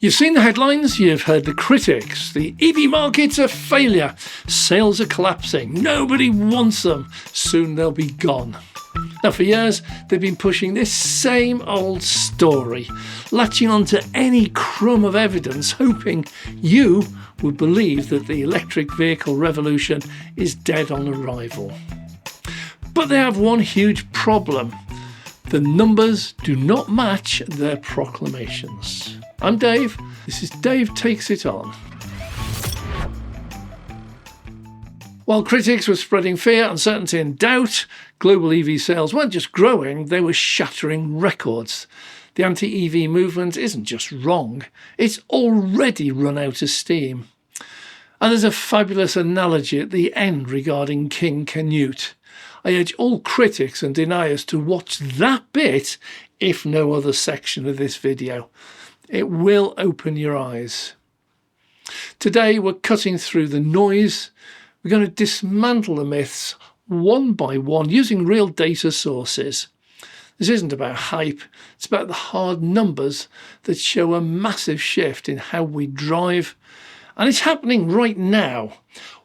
You've seen the headlines, you've heard the critics. The EV market's a failure. Sales are collapsing. Nobody wants them. Soon they'll be gone. Now, for years, they've been pushing this same old story, latching onto any crumb of evidence, hoping you would believe that the electric vehicle revolution is dead on arrival. But they have one huge problem. The numbers do not match their proclamations. I'm Dave. This is Dave Takes It On. While critics were spreading fear, uncertainty and doubt, global EV sales weren't just growing, they were shattering records. The anti-EV movement isn't just wrong, it's already run out of steam. And there's a fabulous analogy at the end regarding King Canute. I urge all critics and deniers to watch that bit, if no other section of this video. It will open your eyes. Today we're cutting through the noise. We're going to dismantle the myths one by one using real data sources. This isn't about hype, it's about the hard numbers that show a massive shift in how we drive. And it's happening right now,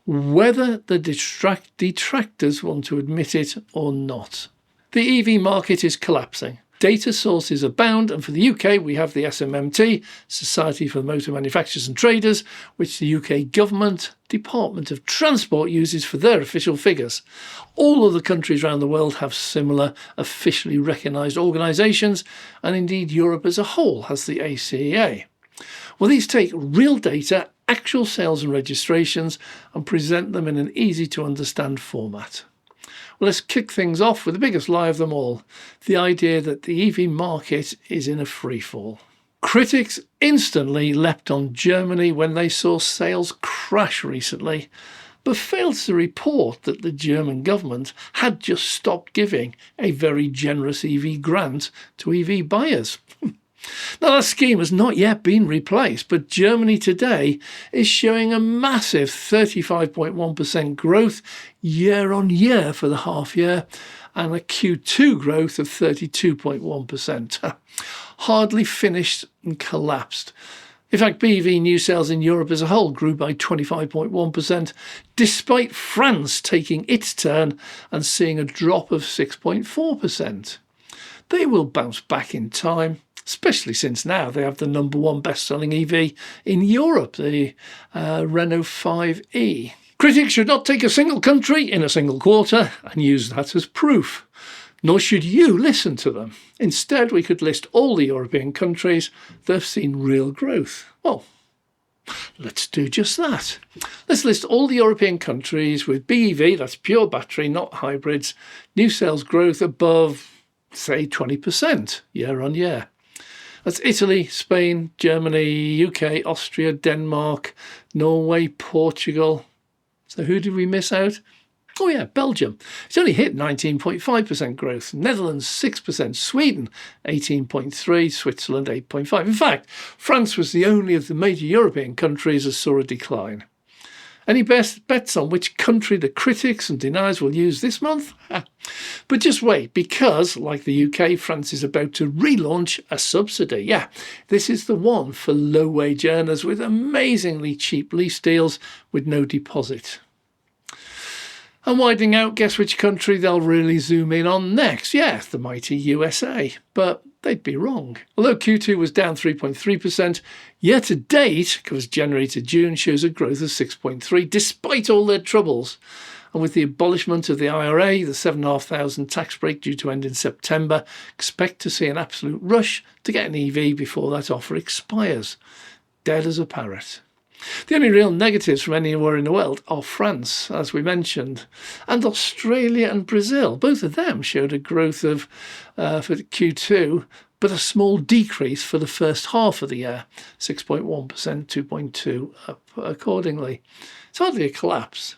whether the detractors want to admit it or not. The EV market is collapsing. Data sources abound, and for the UK we have the SMMT, Society for Motor Manufacturers and Traders, which the UK government Department of Transport uses for their official figures. All other countries around the world have similar officially recognised organisations, and indeed Europe as a whole has the ACEA. Well, these take real data, actual sales and registrations, and present them in an easy to understand format. Well, let's kick things off with the biggest lie of them all, the idea that the EV market is in a freefall. Critics instantly leapt on Germany when they saw sales crash recently, but failed to report that the German government had just stopped giving a very generous EV grant to EV buyers. Now, that scheme has not yet been replaced, but Germany today is showing a massive 35.1% growth year on year for the half year and a Q2 growth of 32.1%. Hardly finished and collapsed. In fact, BEV new sales in Europe as a whole grew by 25.1%, despite France taking its turn and seeing a drop of 6.4%. They will bounce back in time, especially since now they have the number one best-selling EV in Europe, the Renault 5e. Critics should not take a single country in a single quarter and use that as proof. Nor should you listen to them. Instead, we could list all the European countries that have seen real growth. Well, let's do just that. Let's list all the European countries with BEV, that's pure battery, not hybrids, new sales growth above, say, 20% year on year. That's Italy, Spain, Germany, UK, Austria, Denmark, Norway, Portugal. So who did we miss out? Oh yeah, Belgium. It's only hit 19.5% growth. Netherlands 6%, Sweden 18.3%, Switzerland 8.5%. In fact, France was the only of the major European countries that saw a decline. Any best bets on which country the critics and deniers will use this month? But just wait, because, like the UK, France is about to relaunch a subsidy. Yeah, this is the one for low-wage earners with amazingly cheap lease deals with no deposit. And widening out, guess which country they'll really zoom in on next? Yes, the mighty USA. But they'd be wrong. Although Q2 was down 3.3%, year to date, because January to June shows a growth of 6.3%, despite all their troubles. And with the abolishment of the IRA, the $7,500 tax break due to end in September, expect to see an absolute rush to get an EV before that offer expires. Dead as a parrot. The only real negatives from anywhere in the world are France, as we mentioned, and Australia and Brazil. Both of them showed a growth of, for Q2, but a small decrease for the first half of the year, 6.1%, 2.2% up accordingly. It's hardly a collapse.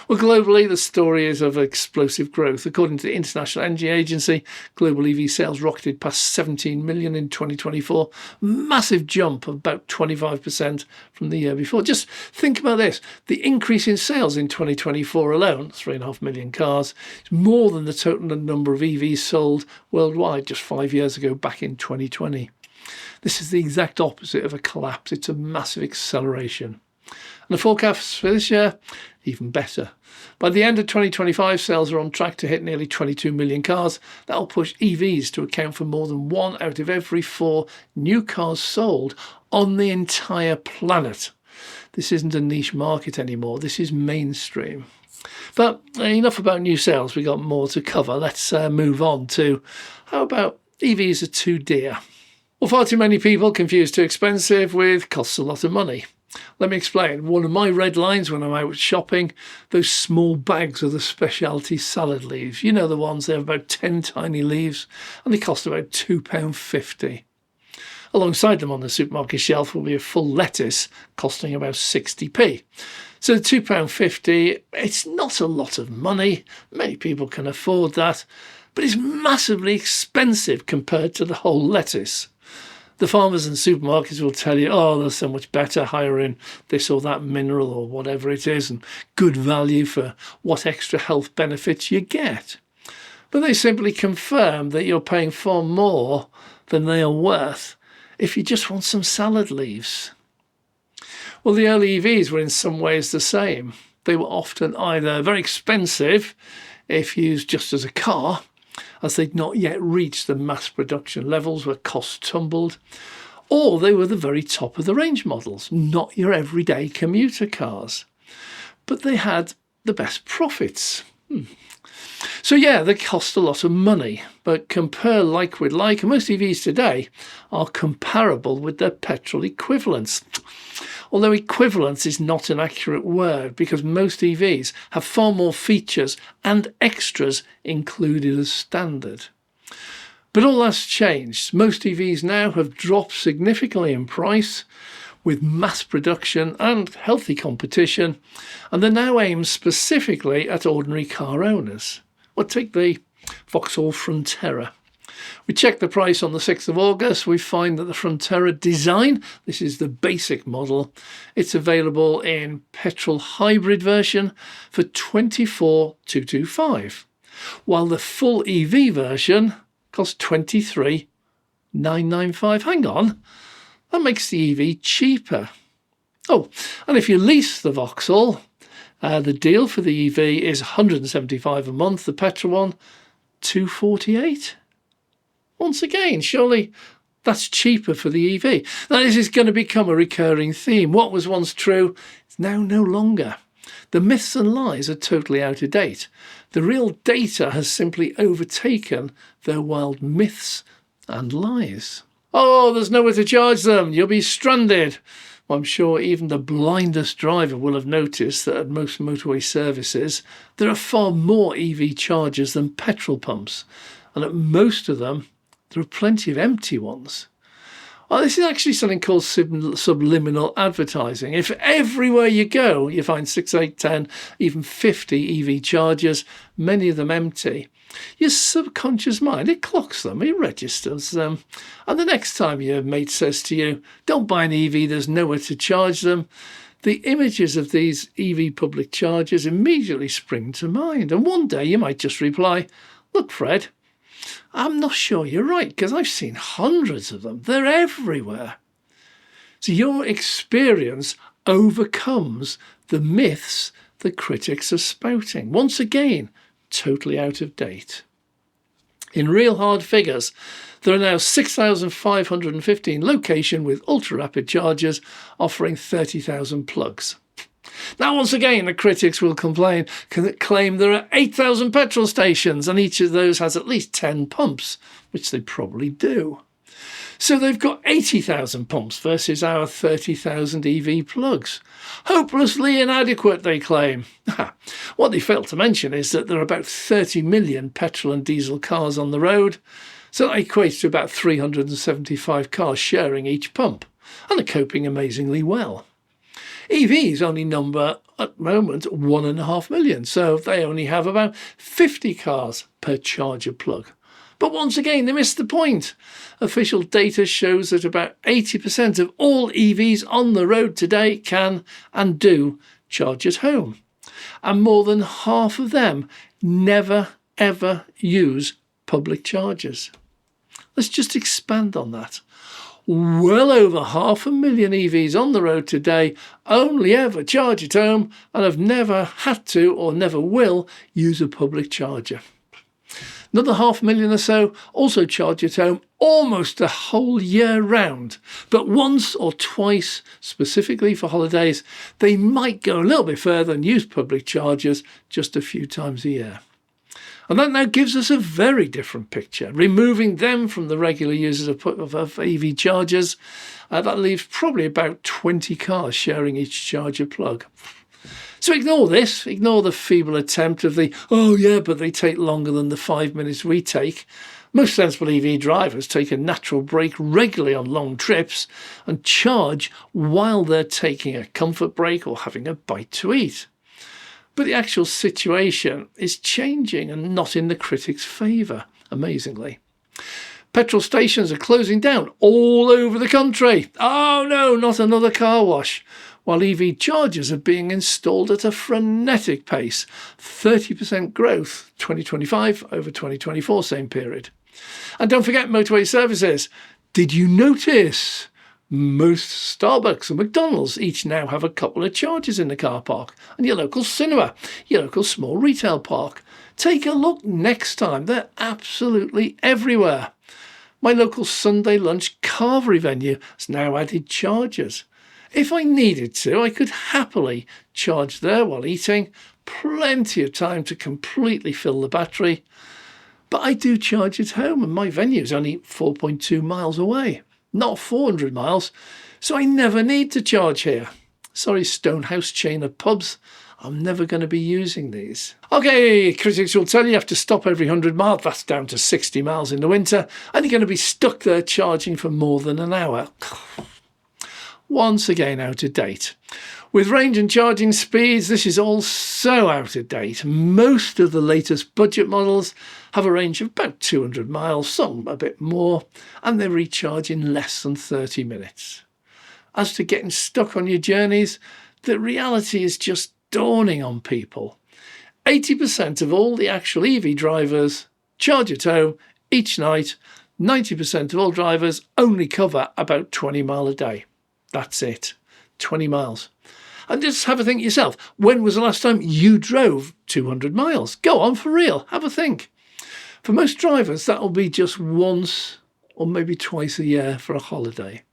Well, globally, the story is of explosive growth. According to the International Energy Agency, global EV sales rocketed past 17 million in 2024, massive jump of about 25% from the year before. Just think about this. The increase in sales in 2024 alone, 3.5 million cars, is more than the total number of EVs sold worldwide just 5 years ago, back in 2020. This is the exact opposite of a collapse. It's a massive acceleration. And the forecast for this year, even better. By the end of 2025, sales are on track to hit nearly 22 million cars. That will push EVs to account for more than 1 out of every 4 new cars sold on the entire planet. This isn't a niche market anymore. This is mainstream. But enough about new sales. We've got more to cover. Let's move on to how about EVs are too dear? Well, far too many people confuse too expensive with costs a lot of money. Let me explain. One of my red lines when I'm out shopping, those small bags of the specialty salad leaves. You know the ones, they have about 10 tiny leaves and they cost about £2.50. Alongside them on the supermarket shelf will be a full lettuce costing about 60p. So £2.50, it's not a lot of money. Many people can afford that, but it's massively expensive compared to the whole lettuce. The farmers and supermarkets will tell you, oh, they're so much better, higher in this or that mineral or whatever it is, and good value for what extra health benefits you get. But they simply confirm that you're paying far more than they are worth if you just want some salad leaves. Well, the early EVs were in some ways the same. They were often either very expensive if used just as a car, as they'd not yet reached the mass production levels where costs tumbled, or they were the very top of the range models, not your everyday commuter cars. But they had the best profits. So yeah, they cost a lot of money, but compare like with like, and most EVs today are comparable with their petrol equivalents. Although equivalence is not an accurate word because most EVs have far more features and extras included as standard. But all that's changed. Most EVs now have dropped significantly in price with mass production and healthy competition, and they're now aimed specifically at ordinary car owners. Well, take the Vauxhall Frontera. We checked the price on the 6th of August. We find that the Frontera design, this is the basic model, it's available in petrol hybrid version for $24,225, while the full EV version costs $23,995. Hang on, that makes the EV cheaper. Oh, and if you lease the Vauxhall, the deal for the EV is $175 a month, the petrol one, $248. Once again, surely that's cheaper for the EV. Now, this is going to become a recurring theme. What was once true is now no longer. The myths and lies are totally out of date. The real data has simply overtaken their wild myths and lies. Oh, there's nowhere to charge them. You'll be stranded. Well, I'm sure even the blindest driver will have noticed that at most motorway services, there are far more EV chargers than petrol pumps. And at most of them, there are plenty of empty ones. Well, this is actually something called subliminal advertising. If everywhere you go, you find 6, 8, 10, even 50 EV chargers, many of them empty, your subconscious mind, it clocks them, it registers them. And the next time your mate says to you, don't buy an EV, there's nowhere to charge them, the images of these EV public chargers immediately spring to mind. And one day you might just reply, look, Fred, I'm not sure you're right because I've seen hundreds of them. They're everywhere. So your experience overcomes the myths the critics are spouting. Once again, totally out of date. In real hard figures, there are now 6,515 locations with ultra-rapid chargers offering 30,000 plugs. Now, once again, the critics will claim there are 8,000 petrol stations and each of those has at least 10 pumps, which they probably do. So they've got 80,000 pumps versus our 30,000 EV plugs. Hopelessly inadequate, they claim. What they fail to mention is that there are about 30 million petrol and diesel cars on the road, so that equates to about 375 cars sharing each pump, and are coping amazingly well. EVs only number, at the moment, 1.5 million, so they only have about 50 cars per charger plug. But once again, they missed the point. Official data shows that about 80% of all EVs on the road today can and do charge at home. And more than half of them never, ever use public chargers. Let's just expand on that. well over 500,000 EVs on the road today only ever charge at home and have never had to or never will use a public charger. Another 500,000 or so also charge at home almost the whole year round. But once or twice, specifically for holidays, they might go a little bit further and use public chargers just a few times a year. And that now gives us a very different picture. Removing them from the regular users of EV chargers, that leaves probably about 20 cars sharing each charger plug. So ignore this, ignore the feeble attempt of the, oh yeah, but they take longer than the 5 minutes we take. Most sensible EV drivers take a natural break regularly on long trips and charge while they're taking a comfort break or having a bite to eat. But the actual situation is changing and not in the critics' favour, amazingly. Petrol stations are closing down all over the country. Oh no, not another car wash. While EV chargers are being installed at a frenetic pace, 30% growth 2025 over 2024 same period. And don't forget motorway services. Did you notice most Starbucks and McDonald's each now have a couple of chargers in the car park? And your local cinema, your local small retail park. Take a look next time. They're absolutely everywhere. My local Sunday lunch carvery venue has now added chargers. If I needed to, I could happily charge there while eating. Plenty of time to completely fill the battery. But I do charge at home and my venue is only 4.2 miles away, not 400 miles. So I never need to charge here. Sorry, Stonehouse chain of pubs. I'm never going to be using these. Okay, critics will tell you have to stop every 100 miles. That's down to 60 miles in the winter. And you're going to be stuck there charging for more than an hour. Once again out of date. With range and charging speeds, this is all so out of date. Most of the latest budget models have a range of about 200 miles, some a bit more, and they recharge in less than 30 minutes. As to getting stuck on your journeys, the reality is just dawning on people. 80% of all the actual EV drivers charge at home each night. 90% of all drivers only cover about 20 miles a day. That's it, 20 miles. And just have a think yourself. When was the last time you drove 200 miles? Go on, for real, have a think. For most drivers, that will be just once or maybe twice a year for a holiday.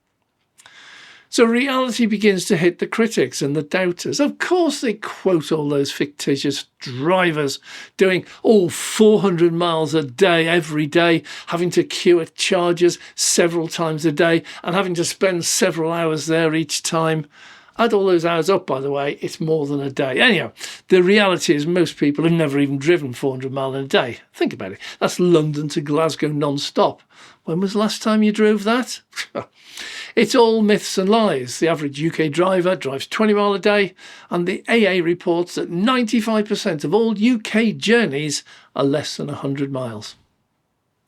So reality begins to hit the critics and the doubters. Of course they quote all those fictitious drivers doing 400 miles a day every day, having to queue at chargers several times a day and having to spend several hours there each time. Add all those hours up, by the way, it's more than a day. Anyhow, the reality is most people have never even driven 400 miles in a day. Think about it. That's London to Glasgow non-stop. When was the last time you drove that? It's all myths and lies. The average UK driver drives 20 miles a day, and the AA reports that 95% of all UK journeys are less than 100 miles.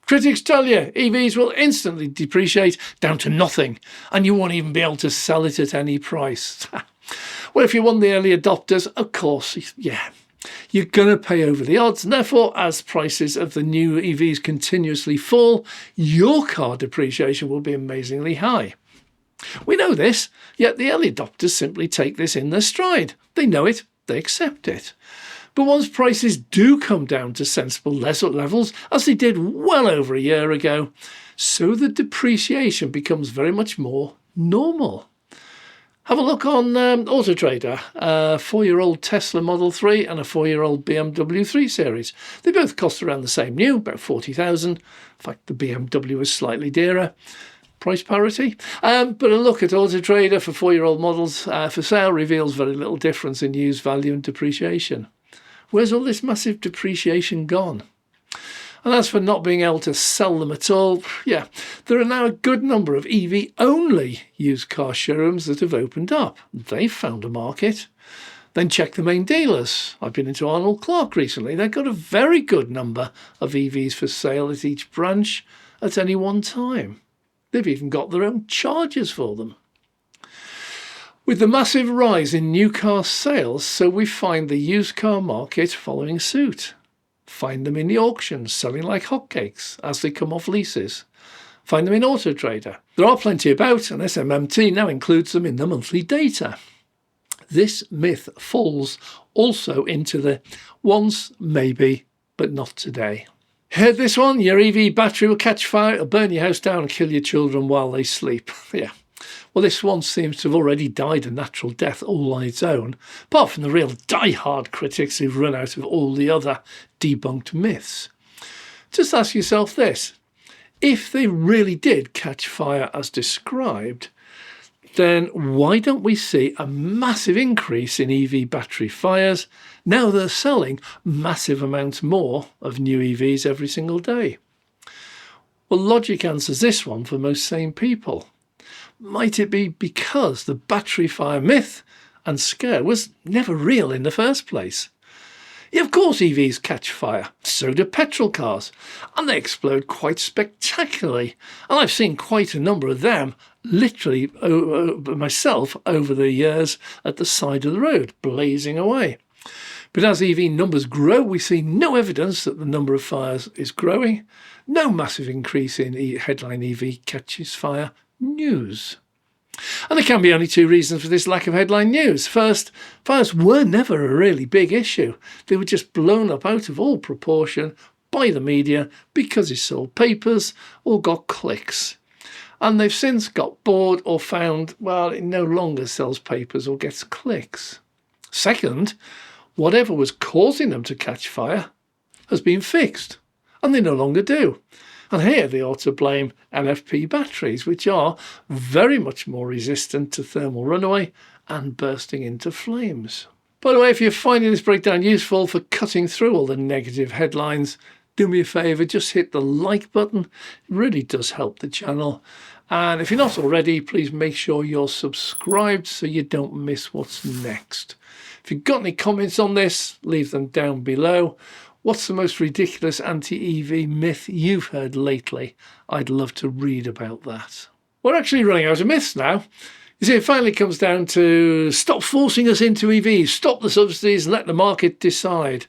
Critics tell you EVs will instantly depreciate down to nothing, and you won't even be able to sell it at any price. Well, if you're one of the early adopters, of course, yeah, you're going to pay over the odds, and therefore, as prices of the new EVs continuously fall, your car depreciation will be amazingly high. We know this, yet the early adopters simply take this in their stride. They know it, they accept it. But once prices do come down to sensible levels, as they did well over a year ago, so the depreciation becomes very much more normal. Have a look on Auto Trader, a 4-year-old Tesla Model 3 and a 4-year-old BMW 3 Series. They both cost around the same new, about $40,000. In fact, the BMW was slightly dearer. Price parity. But a look at Auto Trader for 4-year-old models for sale reveals very little difference in used value and depreciation. Where's all this massive depreciation gone? And as for not being able to sell them at all, yeah, there are now a good number of EV-only used car showrooms that have opened up. They've found a market. Then check the main dealers. I've been into Arnold Clark recently. They've got a very good number of EVs for sale at each branch at any one time. They've even got their own chargers for them. With the massive rise in new car sales, so we find the used car market following suit. Find them in the auctions, selling like hotcakes as they come off leases. Find them in Auto Trader. There are plenty about, and SMMT now includes them in the monthly data. This myth falls also into the once, maybe, but not today. Heard this one? Your EV battery will catch fire, it'll burn your house down and kill your children while they sleep. Yeah. Well, this one seems to have already died a natural death all on its own, apart from the real die-hard critics who've run out of all the other debunked myths. Just ask yourself this. If they really did catch fire as described, then why don't we see a massive increase in EV battery fires now they're selling massive amounts more of new EVs every single day? Well, logic answers this one for most sane people. Might it be because the battery fire myth and scare was never real in the first place? Yeah, of course EVs catch fire, so do petrol cars, and they explode quite spectacularly. And I've seen quite a number of them, literally myself, over the years at the side of the road, blazing away. But as EV numbers grow, we see no evidence that the number of fires is growing, no massive increase in headline EV catches fire news. And there can be only two reasons for this lack of headline news. First, fires were never a really big issue. They were just blown up out of all proportion by the media because it sold papers or got clicks. And they've since got bored or found, well, it no longer sells papers or gets clicks. Second, whatever was causing them to catch fire has been fixed, and they no longer do. And here they ought to blame NFP batteries, which are very much more resistant to thermal runaway and bursting into flames. By the way, if you're finding this breakdown useful for cutting through all the negative headlines, do me a favour, just hit the like button. It really does help the channel. And if you're not already, please make sure you're subscribed so you don't miss what's next. If you've got any comments on this, leave them down below. What's the most ridiculous anti-EV myth you've heard lately? I'd love to read about that. We're actually running out of myths now. You see, it finally comes down to stop forcing us into EVs, stop the subsidies, let the market decide.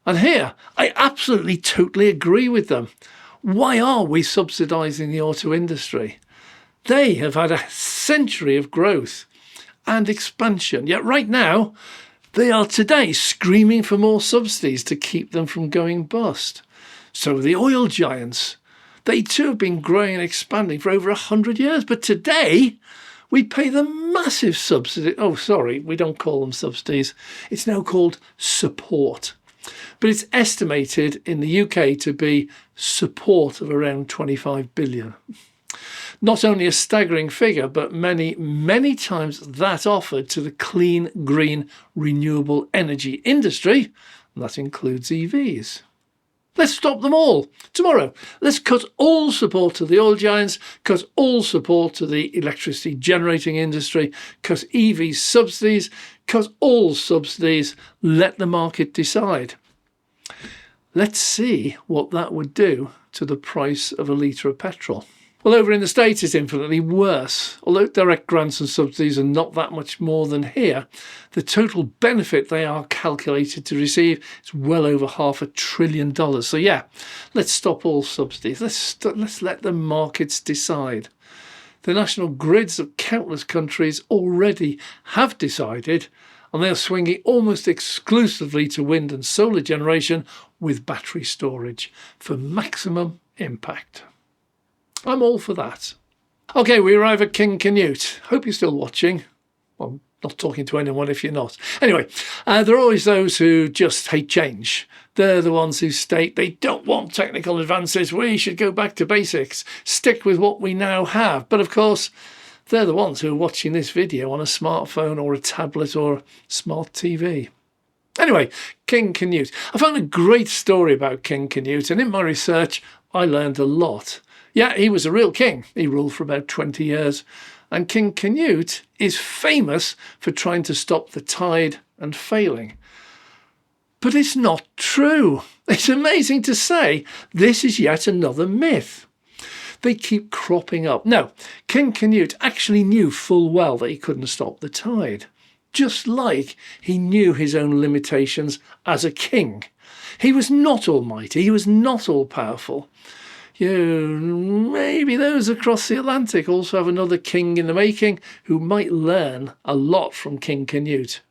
And here, I absolutely totally agree with them. Why are we subsidising the auto industry? They have had a century of growth and expansion, yet right now, they are today screaming for more subsidies to keep them from going bust. So the oil giants, they too have been growing and expanding for over 100 years. But today, we pay them massive subsidy. Oh, sorry, we don't call them subsidies. It's now called support. But it's estimated in the UK to be support of around 25 billion. Not only a staggering figure, but many, many times that offered to the clean, green, renewable energy industry. And that includes EVs. Let's stop them all. Tomorrow, let's cut all support to the oil giants, cut all support to the electricity generating industry, cut EV subsidies, cut all subsidies, let the market decide. Let's see what that would do to the price of a litre of petrol. Well, over in the States, it's infinitely worse. Although direct grants and subsidies are not that much more than here, the total benefit they are calculated to receive is well over $500 billion. So yeah, let's stop all subsidies. Let's let the markets decide. The national grids of countless countries already have decided, and they are swinging almost exclusively to wind and solar generation with battery storage for maximum impact. I'm all for that. Okay, we arrive at King Canute. Hope you're still watching. Well, I'm not talking to anyone if you're not. Anyway, there are always those who just hate change. They're the ones who state they don't want technical advances. We should go back to basics, stick with what we now have. But of course, they're the ones who are watching this video on a smartphone or a tablet or a smart TV. Anyway, King Canute. I found a great story about King Canute, and in my research, I learned a lot. Yeah, he was a real king. He ruled for about 20 years. And King Canute is famous for trying to stop the tide and failing. But it's not true. It's amazing to say this is yet another myth. They keep cropping up. No, King Canute actually knew full well that he couldn't stop the tide. Just like he knew his own limitations as a king. He was not almighty. He was not all powerful. Maybe those across the Atlantic also have another king in the making who might learn a lot from King Canute.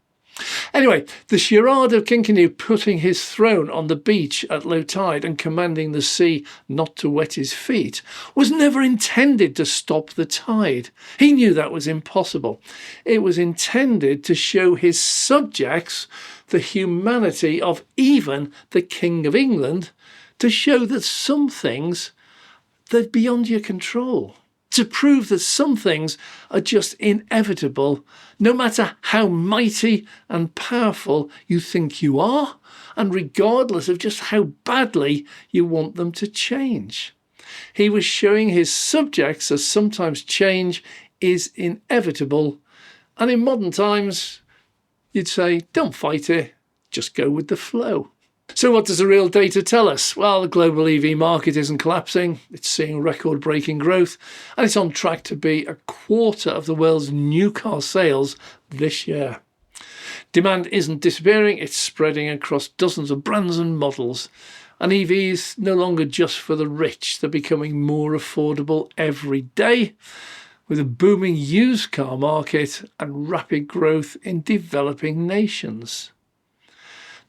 Anyway, the charade of King Canute putting his throne on the beach at low tide and commanding the sea not to wet his feet was never intended to stop the tide. He knew that was impossible. It was intended to show his subjects the humanity of even the King of England, to show that some things they're beyond your control, to prove that some things are just inevitable, no matter how mighty and powerful you think you are, and regardless of just how badly you want them to change. He was showing his subjects that sometimes change is inevitable, and in modern times, you'd say, don't fight it, just go with the flow. So what does the real data tell us? Well, the global EV market isn't collapsing. It's seeing record-breaking growth, and it's on track to be a quarter of the world's new car sales this year. Demand isn't disappearing. It's spreading across dozens of brands and models. And EVs no longer just for the rich. They're becoming more affordable every day, with a booming used car market and rapid growth in developing nations.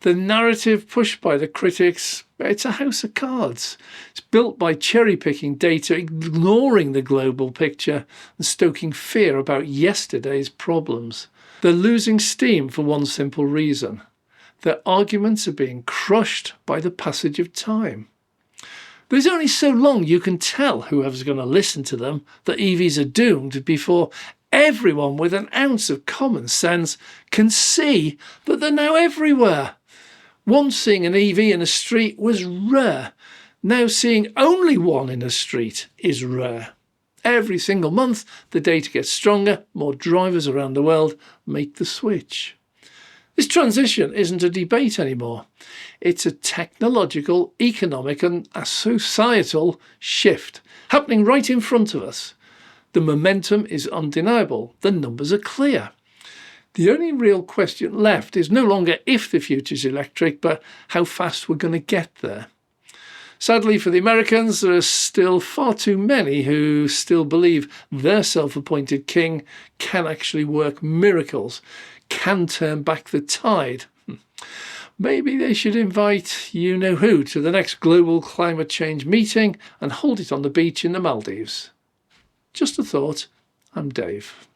The narrative pushed by the critics, it's a house of cards. It's built by cherry-picking data, ignoring the global picture and stoking fear about yesterday's problems. They're losing steam for one simple reason. Their arguments are being crushed by the passage of time. There's only so long you can tell whoever's going to listen to them that EVs are doomed before everyone with an ounce of common sense can see that they're now everywhere. Once seeing an EV in a street was rare. Now seeing only one in a street is rare. Every single month, the data gets stronger. More drivers around the world make the switch. This transition isn't a debate anymore. It's a technological, economic and a societal shift happening right in front of us. The momentum is undeniable. The numbers are clear. The only real question left is no longer if the future's electric, but how fast we're going to get there. Sadly for the Americans, there are still far too many who still believe their self-appointed king can actually work miracles, can turn back the tide. Maybe they should invite you-know-who to the next global climate change meeting and hold it on the beach in the Maldives. Just a thought. I'm Dave.